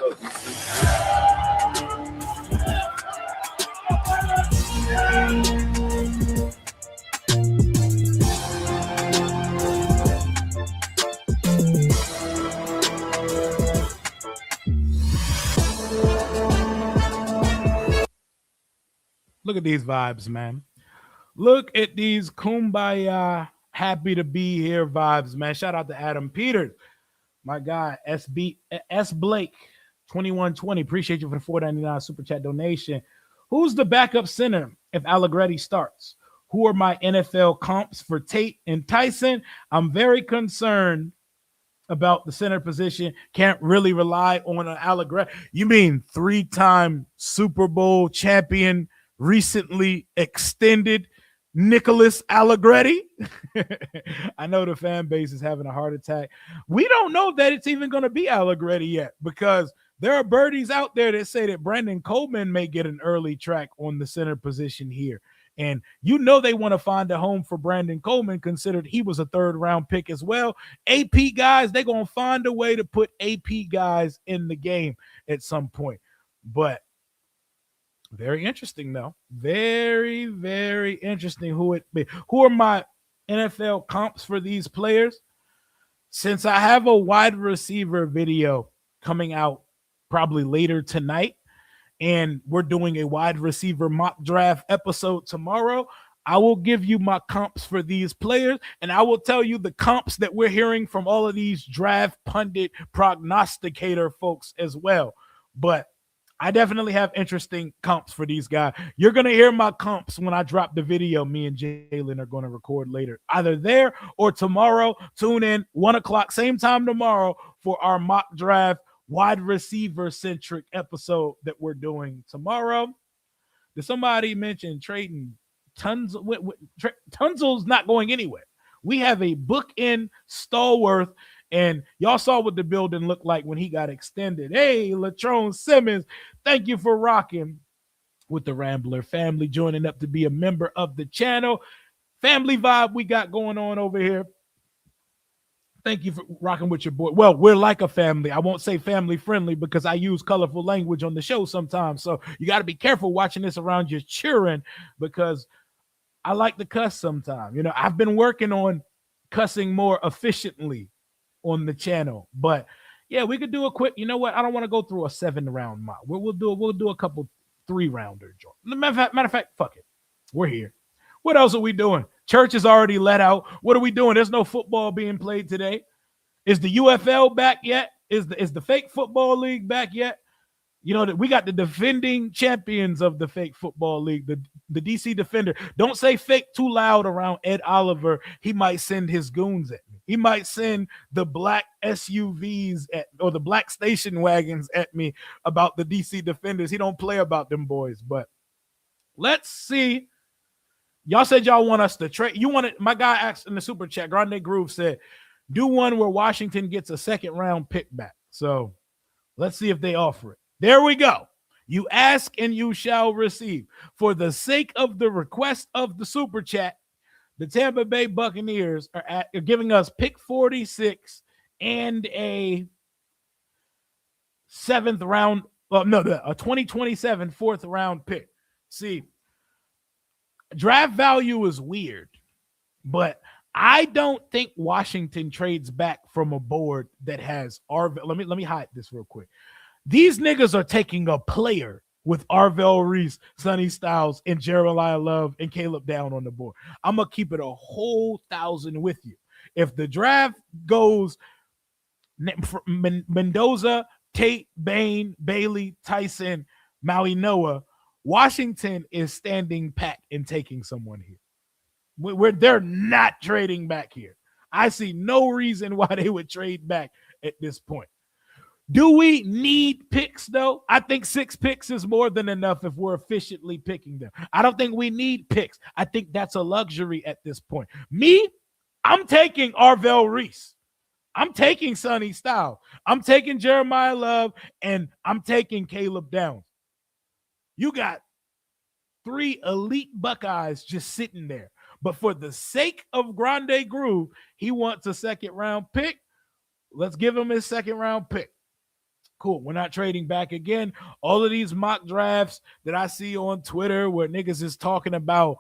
Look at these vibes, man. Look at these kumbaya, happy to be here vibes, man. Shout out to Adam Peters, my guy, S Blake, 2120. Appreciate you for the $4.99 super chat donation. Who's the backup center if Allegretti starts? Who are my NFL comps for Tate and Tyson? I'm very concerned about the center position. Can't really rely on an Allegretti. You mean 3-time Super Bowl champion, recently extended Nicholas Allegretti? I know the fan base is having a heart attack. We don't know that it's even going to be Allegretti yet because there are birdies out there that say that Brandon Coleman may get an early track on the center position here. And you know they want to find a home for Brandon Coleman, considered he was a 3rd-round pick as well. AP guys, they're going to find a way to put AP guys in the game at some point. But very interesting, though. Very, very interesting who it be. Who are my NFL comps for these players? Since I have a wide receiver video coming out probably later tonight, and we're doing a wide receiver mock draft episode tomorrow, I will give you my comps for these players, and I will tell you the comps that we're hearing from all of these draft pundit prognosticator folks as well. But I definitely have interesting comps for these guys. You're going to hear my comps when I drop the video me and Jalen are going to record later. Either there or tomorrow. Tune in 1 o'clock, same time tomorrow for our mock draft wide receiver-centric episode that we're doing tomorrow. Did somebody mention trading Tunzel's not going anywhere? We have a bookend stalwart, and y'all saw what the building looked like when he got extended. Hey, Latrone Simmons, thank you for rocking with the Rambler family, joining up to be a member of the channel. Family vibe we got going on over here. Thank you for rocking with your boy. Well, we're like a family. I won't say family friendly because I use colorful language on the show sometimes. So you got to be careful watching this around your children because I like to cuss sometimes. You know, I've been working on cussing more efficiently on the channel. But yeah, we could do a quick, you know what? I don't want to go through a 7-round mock. We'll do a couple 3-rounder. Matter of fact, fuck it. We're here. What else are we doing? Church is already let out. What are we doing? There's no football being played today. Is the UFL back yet? Is the fake football league back yet? You know that we got the defending champions of the fake football league, the DC Defender. Don't say fake too loud around Ed Oliver. He might send his goons at me. He might send the black SUVs or the black station wagons at me about the DC Defenders. He don't play about them boys. But let's see. Y'all said y'all want us to trade. You want it? My guy asked in the super chat. Grande Groove said, "Do one where Washington gets a 2nd-round pick back." So let's see if they offer it. There we go. You ask and you shall receive. For the sake of the request of the super chat, the Tampa Bay Buccaneers are giving us pick 46 and a 7th-round. Well, no, a 2027 4th-round pick. See, draft value is weird, but I don't think Washington trades back from a board that has let me hide this real quick. These niggas are taking a player with Arvell Reese, Sonny Styles, and Jeremiah Love and Caleb Down on the board. I'm going to keep it a whole 1,000 with you. If the draft goes Mendoza, Tate, Bain, Bailey, Tyson, Maui Noah, Washington is standing pat and taking someone here. They're not trading back here. I see no reason why they would trade back at this point. Do we need picks, though? I think 6 picks is more than enough if we're efficiently picking them. I don't think we need picks. I think that's a luxury at this point. Me, I'm taking Arvell Reese. I'm taking Sonny Styles. I'm taking Jeremiah Love, and I'm taking Caleb Downs. You got 3 elite Buckeyes just sitting there. But for the sake of Grande Groove, he wants a 2nd-round pick. Let's give him his 2nd-round pick. Cool. We're not trading back again. All of these mock drafts that I see on Twitter where niggas is talking about,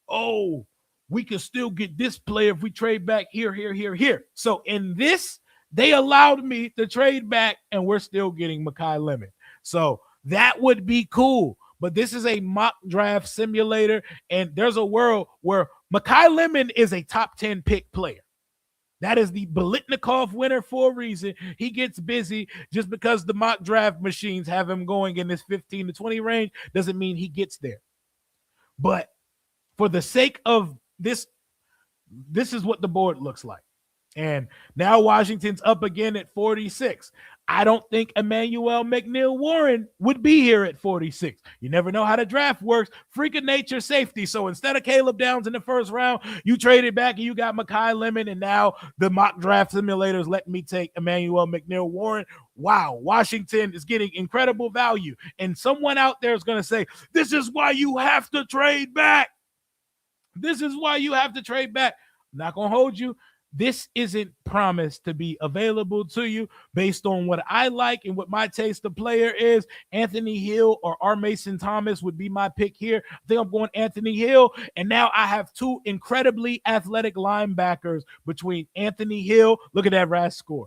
oh, we can still get this player if we trade back here. So in this, they allowed me to trade back, and we're still getting Makai Lemon. So that would be cool. But this is a mock draft simulator, and there's a world where Makai Lemon is a top 10 pick player. That is the Biletnikoff winner for a reason. He gets busy just because the mock draft machines have him going in this 15 to 20 range doesn't mean he gets there. But for the sake of this is what the board looks like. And now Washington's up again at 46. I don't think Emmanuel McNeil-Warren would be here at 46. You never know how the draft works. Freak of nature safety. So instead of Caleb Downs in the 1st round, you traded back and you got Makai Lemon, and now the mock draft simulators let me take Emmanuel McNeil-Warren. Wow, Washington is getting incredible value. And someone out there is going to say, this is why you have to trade back. This is why you have to trade back. I'm not going to hold you. This isn't promised to be available to you based on what I like and what my taste of player is. Anthony Hill or R. Mason Thomas would be my pick here. I think I'm going Anthony Hill. And now I have two incredibly athletic linebackers between Anthony Hill. Look at that RAS score.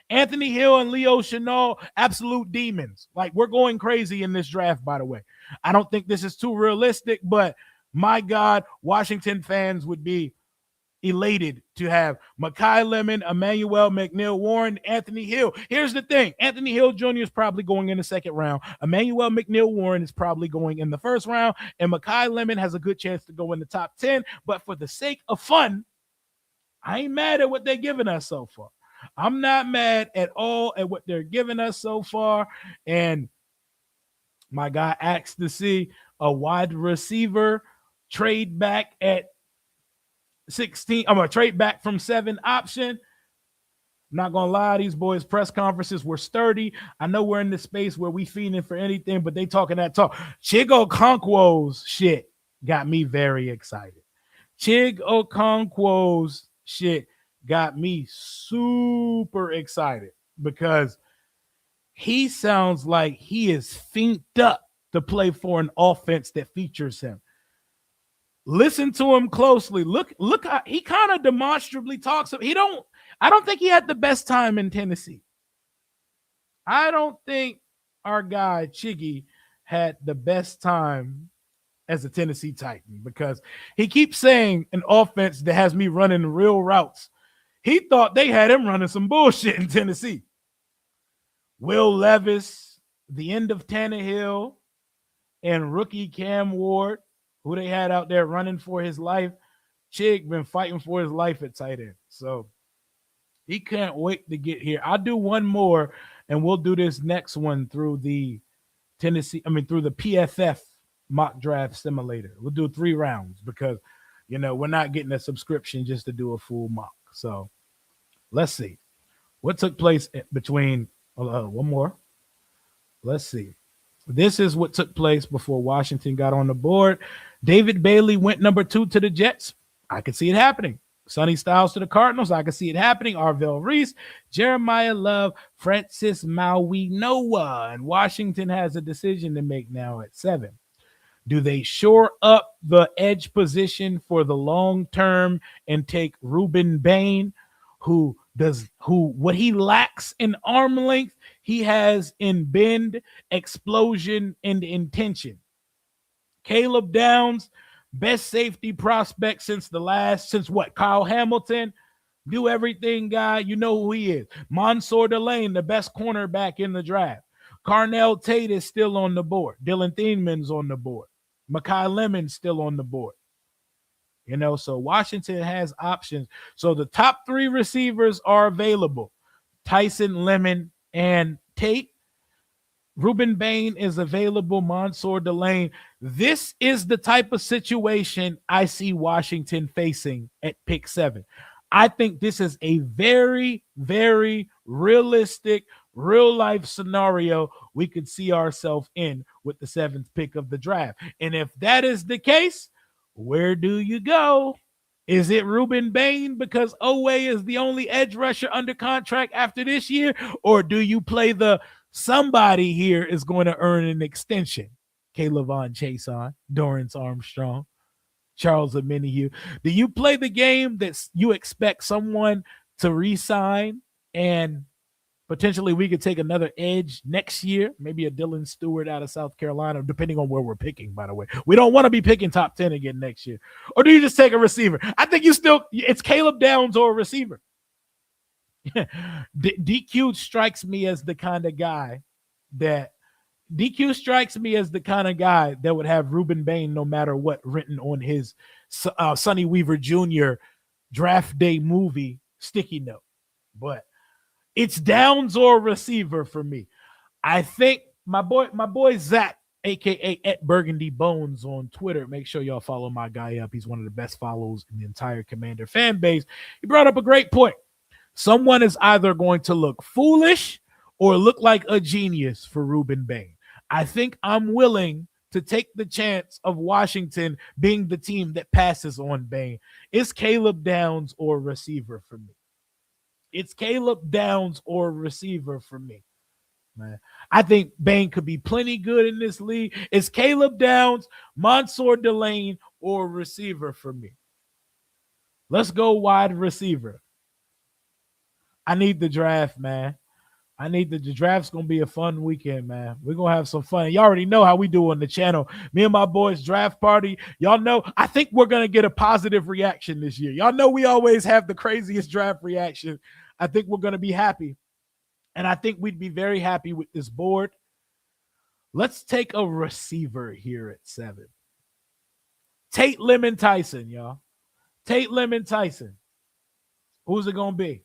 Anthony Hill and Leo Chenal, absolute demons. Like, we're going crazy in this draft, by the way. I don't think this is too realistic, but my God, Washington fans would be elated to have Mekhi Lemon, Emmanuel McNeil Warren, Anthony Hill. Here's the thing. Anthony Hill Jr. is probably going in the second round. Emmanuel McNeil Warren is probably going in the first round. And Mekhi Lemon has a good chance to go in the top 10. But for the sake of fun, I ain't mad at what they're giving us so far. I'm not mad at all at what they're giving us so far. And my guy asked to see a wide receiver trade back at 16. I'm going to trade back from 7 option. I'm not going to lie, these boys' press conferences were sturdy. I know we're in the space where we feeding for anything, but they talking that talk. Chig Okonkwo's shit got me very excited. Chig Okonkwo's shit got me super excited because he sounds like he is finked up to play for an offense that features him. Listen to him closely. Look how he kind of demonstrably talks. I don't think he had the best time in Tennessee. I don't think our guy Chiggy had the best time as a Tennessee Titan because he keeps saying an offense that has me running real routes. He thought they had him running some bullshit in Tennessee. Will Levis, the end of Tannehill, and rookie Cam Ward, who they had out there running for his life. Chig been fighting for his life at tight end. So he can't wait to get here. I'll do one more, and we'll do this next one through the through the PFF mock draft simulator. We'll do 3 rounds because, we're not getting a subscription just to do a full mock. So let's see what took place between one more. Let's see. This is what took place before Washington got on the board. David Bailey went number 2 to the Jets. I could see it happening. Sonny Styles to the Cardinals. I could see it happening. Arvell Reese, Jeremiah Love, Francis Maui Noah. And Washington has a decision to make now at 7. Do they shore up the edge position for the long term and take Ruben Bain, who what he lacks in arm length, he has in bend, explosion, and intention? Caleb Downs, best safety prospect since Kyle Hamilton. Do everything guy. You know who he is. Mansour Delane, the best cornerback in the draft. Carnell Tate is still on the board. Dylan Thielman's on the board. Mekhi Lemon's still on the board. So Washington has options. So the top 3 receivers are available. Tyson, Lemon, and Tate. Ruben Bain is available. Mansour Delane. This is the type of situation I see Washington facing at pick 7. I think this is a very, very realistic, real-life scenario we could see ourselves in with the 7th pick of the draft. And if that is the case, where do you go? Is it Ruben Bain because Oweh is the only edge rusher under contract after this year? Or do you play the somebody here is going to earn an extension? Kaylavon Chason, Dorrance Armstrong, Charles Omenihu. Do you play the game that you expect someone to re-sign and potentially we could take another edge next year, maybe a Dylan Stewart out of South Carolina, depending on where we're picking, by the way. We don't want to be picking top 10 again next year. Or do you just take a receiver? I think it's Caleb Downs or a receiver. DQ strikes me as the kind of guy that would have Ruben Bain no matter what written on his Sonny Weaver Jr. draft day movie sticky note. But it's Downs or receiver for me. I think my boy Zach, aka at Burgundy Bones on Twitter. Make sure y'all follow my guy up. He's one of the best follows in the entire Commander fan base. He brought up a great point. Someone is either going to look foolish or look like a genius for Ruben Bain. I think I'm willing to take the chance of Washington being the team that passes on Bane. It's Caleb Downs or receiver for me. It's Caleb Downs or receiver for me. Man, I think Bane could be plenty good in this league. It's Caleb Downs, Mansour Delane, or receiver for me. Let's go wide receiver. I need the draft, man. The draft's going to be a fun weekend, man. We're going to have some fun. You already know how we do on the channel. Me and my boys draft party. Y'all know, I think we're going to get a positive reaction this year. Y'all know we always have the craziest draft reaction. I think we're going to be happy. And I think we'd be very happy with this board. Let's take a receiver here at 7. Tate Lemon Tyson, y'all. Tate Lemon Tyson. Who's it going to be?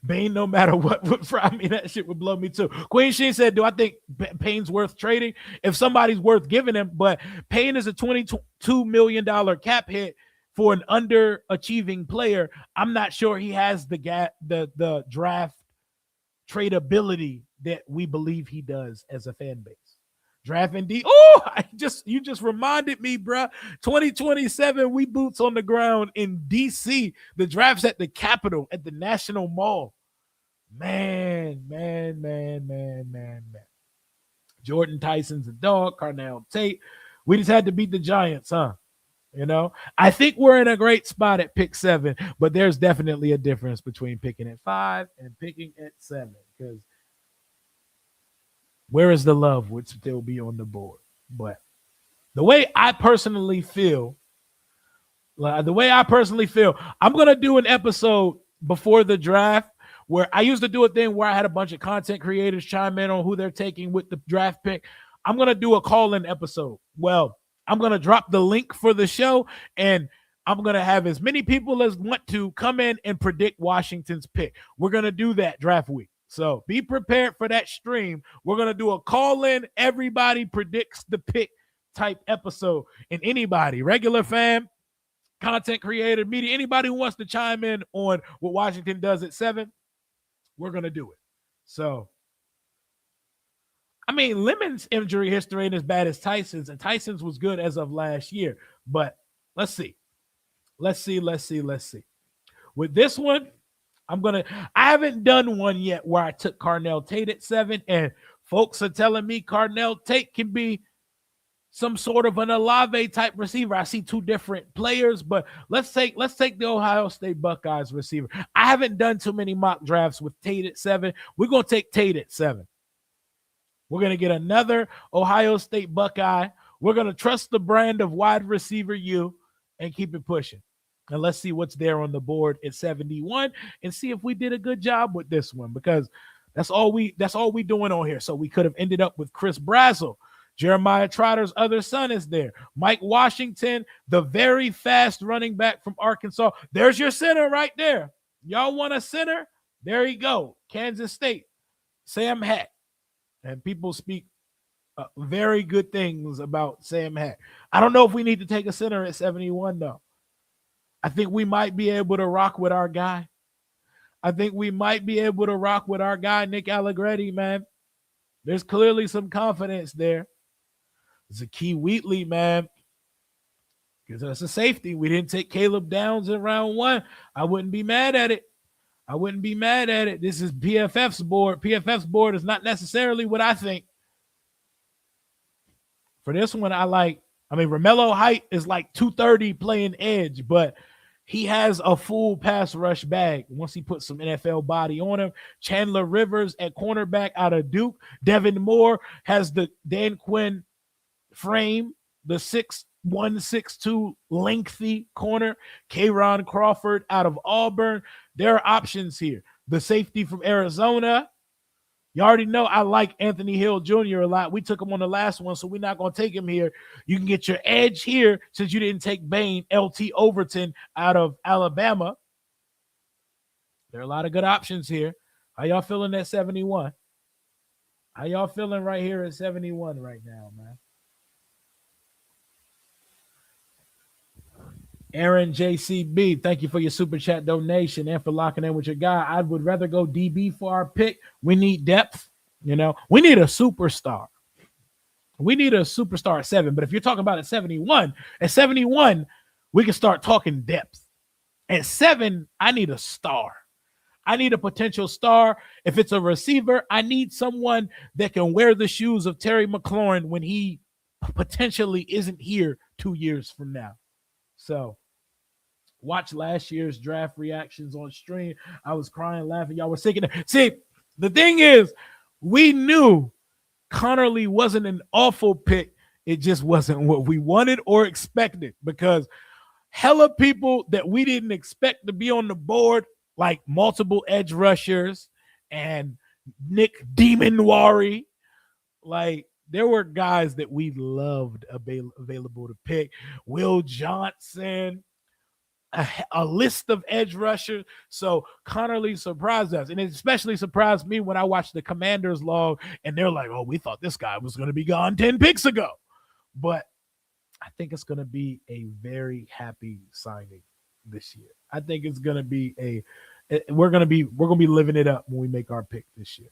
Bane, no matter what, I mean, that shit would blow me too. Queen Sheen said, do I think Payne's worth trading? If somebody's worth giving him, but Payne is a $22 million cap hit for an underachieving player. I'm not sure he has the draft tradability that we believe he does as a fan base. Draft indeed. Oh, you just reminded me, bro. 2027, we boots on the ground in DC. The draft's at the Capitol, at the National Mall. Man. Jordan Tyson's a dog. Carnell Tate. We just had to beat the Giants, huh? You know, I think we're in a great spot at pick 7, but there's definitely a difference between picking at 5 and picking at 7 because where is the love would still be on the board. But the way I personally feel, I'm going to do an episode before the draft where I used to do a thing where I had a bunch of content creators chime in on who they're taking with the draft pick. I'm going to do a call-in episode. Well, I'm going to drop the link for the show, and I'm going to have as many people as want to come in and predict Washington's pick. We're going to do that draft week. So be prepared for that stream. We're going to do a call-in, everybody predicts the pick type episode. And anybody, regular fan, content creator, media, anybody who wants to chime in on what Washington does at 7, we're going to do it. So, I mean, Lemon's injury history ain't as bad as Tyson's, and Tyson's was good as of last year. But let's see. With this one, I haven't done one yet where I took Carnell Tate at 7, and folks are telling me Carnell Tate can be some sort of an Olave type receiver. I see 2 different players, but let's take the Ohio State Buckeyes receiver. I haven't done too many mock drafts with Tate at 7. We're going to take Tate at 7. We're going to get another Ohio State Buckeye. We're going to trust the brand of wide receiver U and keep it pushing. And let's see what's there on the board at 71 and see if we did a good job with this one, because that's all we doing on here. So we could have ended up with Chris Brazzell. Jeremiah Trotter's other son is there. Mike Washington, the very fast running back from Arkansas. There's your center right there. Y'all want a center? There you go. Kansas State. Sam Hack. And people speak very good things about Sam Hack. I don't know if we need to take a center at 71, though. I think we might be able to rock with our guy. Nick Allegretti, man. There's clearly some confidence there. Zakee Wheatley, man. Gives us a safety. We didn't take Caleb Downs in round 1. I wouldn't be mad at it. This is PFF's board. PFF's board is not necessarily what I think. For this one, Romello Height is like 230 playing edge, but he has a full pass rush bag once he puts some NFL body on him. Chandler Rivers at cornerback out of Duke. Devin Moore has the Dan Quinn frame, the 6'1", 6'2", lengthy corner. Kayron Crawford out of Auburn. There are options here. The safety from Arizona. You already know I like Anthony Hill Jr. a lot. We took him on the last one, so we're not going to take him here. You can get your edge here since you didn't take Bane, LT Overton out of Alabama. There are a lot of good options here. How y'all feeling at 71? How y'all feeling right here at 71 right now, man? Aaron JCB, thank you for your super chat donation and for locking in with your guy. I would rather go DB for our pick. We need depth. We need a superstar. We need a superstar at 7. But if you're talking about at 71, we can start talking depth. At 7, I need a star. I need a potential star. If it's a receiver, I need someone that can wear the shoes of Terry McLaurin when he potentially isn't here 2 years from now. So watch last year's draft reactions on stream. I was crying, laughing. Y'all were singing. See, the thing is, we knew Connerly wasn't an awful pick. It just wasn't what we wanted or expected, because hella people that we didn't expect to be on the board, like multiple edge rushers and Nick Demonwari, like there were guys that we loved available to pick. Will Johnson, a list of edge rushers. So Connerly surprised us. And it especially surprised me when I watched the Commanders log and they're like, oh, we thought this guy was going to be gone 10 picks ago. But I think it's going to be a very happy signing this year. I think it's going to be we're going to be living it up when we make our pick this year.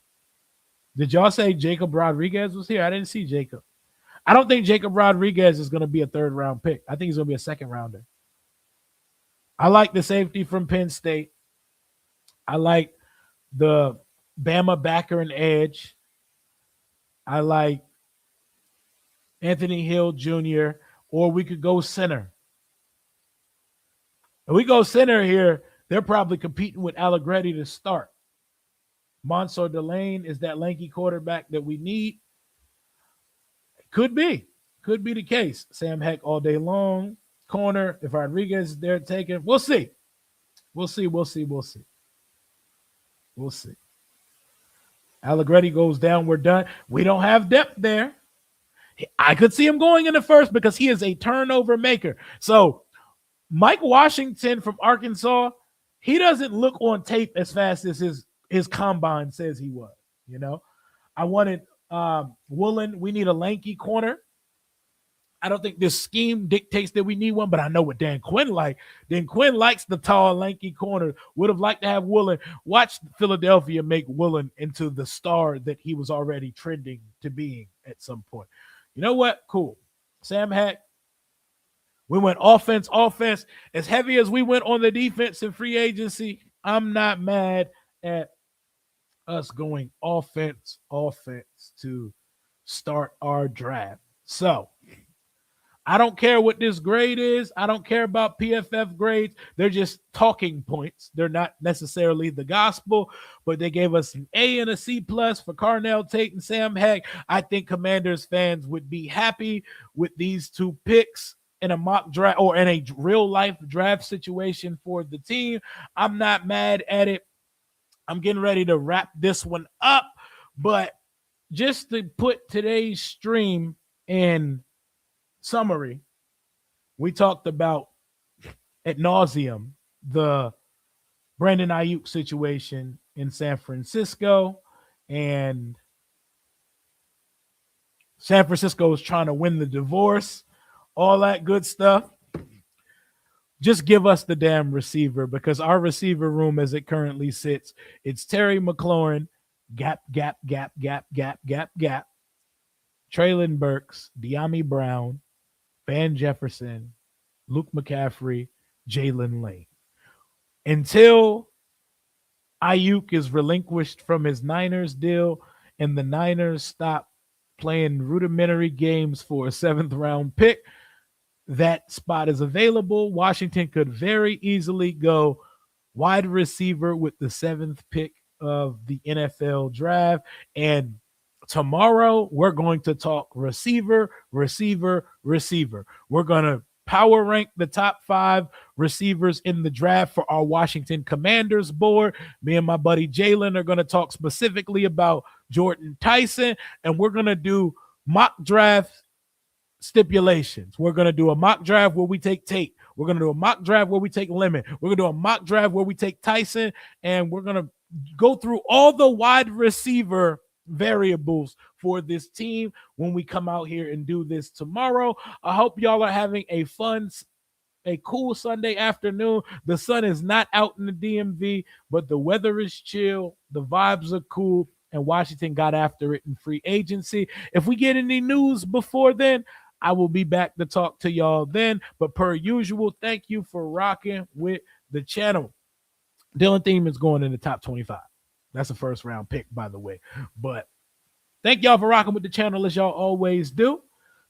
Did y'all say Jacob Rodriguez was here? I didn't see Jacob. I don't think Jacob Rodriguez is going to be a 3rd round pick. I think he's going to be a 2nd rounder. I like the safety from Penn State. I like the Bama backer and edge. I like Anthony Hill Jr., or we could go center. If we go center here, they're probably competing with Allegretti to start. Mansour Delane is that lanky quarterback that we need. Could be the case. Sam Heck all day long. Corner, if Rodriguez is there taking, we'll see. We'll see. Allegretti goes down, we're done. We don't have depth there. I could see him going in the 1st because he is a turnover maker. So Mike Washington from Arkansas, he doesn't look on tape as fast as his combine says he was. You know, I wanted Woolen. We need a lanky corner. I don't think this scheme dictates that we need one, but I know what Dan Quinn like. Dan Quinn likes the tall, lanky corner. Would have liked to have Woolen. Watch Philadelphia make Woolen into the star that he was already trending to being at some point. You know what? Cool. Sam Heck. We went offense. As heavy as we went on the defense in free agency, I'm not mad at us going offense to start our draft. So I don't care what this grade is. I don't care about PFF grades. They're just talking points. They're not necessarily the gospel, but they gave us an A and a C+ for Carnell Tate and Sam Heck. I think Commanders fans would be happy with these 2 picks in a mock draft or in a real life draft situation for the team. I'm not mad at it. I'm getting ready to wrap this one up, but just to put today's stream in summary, we talked about ad nauseum the Brandon Aiyuk situation in San Francisco, and San Francisco is trying to win the divorce, all that good stuff. Just give us the damn receiver, because our receiver room as it currently sits, it's Terry McLaurin, gap, Treylon Burks, De'Ami Brown, Van Jefferson, Luke McCaffrey, Jalen Lane. Until Aiyuk is relinquished from his Niners deal and the Niners stop playing rudimentary games for a 7th round pick, that spot is available. Washington could very easily go wide receiver with the 7th pick of the NFL draft. And tomorrow, we're going to talk receiver. We're going to power rank the top 5 receivers in the draft for our Washington Commanders board. Me and my buddy Jalen are going to talk specifically about Jordan Tyson, and we're going to do mock draft stipulations. We're going to do a mock draft where we take Tate. We're going to do a mock draft where we take Lemon. We're going to do a mock draft where we take Tyson, and we're going to go through all the wide receiver variables for this team when we come out here and do this tomorrow. I hope y'all are having a cool Sunday afternoon. The sun is not out in the DMV, but the weather is chill. The vibes are cool. and Washington got after it in free agency. If we get any news before then, I will be back to talk to y'all then. But per usual, thank you for rocking with the channel. Dylan Thiemann is going in the top 25. That's a first round pick, by the way. But thank y'all for rocking with the channel as y'all always do.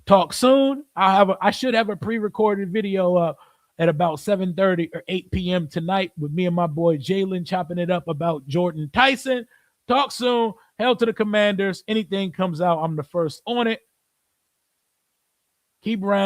Talk soon. I should have a pre-recorded video up at about 7:30 or 8 p.m. tonight with me and my boy Jalen chopping it up about Jordan Tyson. Talk soon. Hell to the Commanders. Anything comes out, I'm the first on it. Keep around.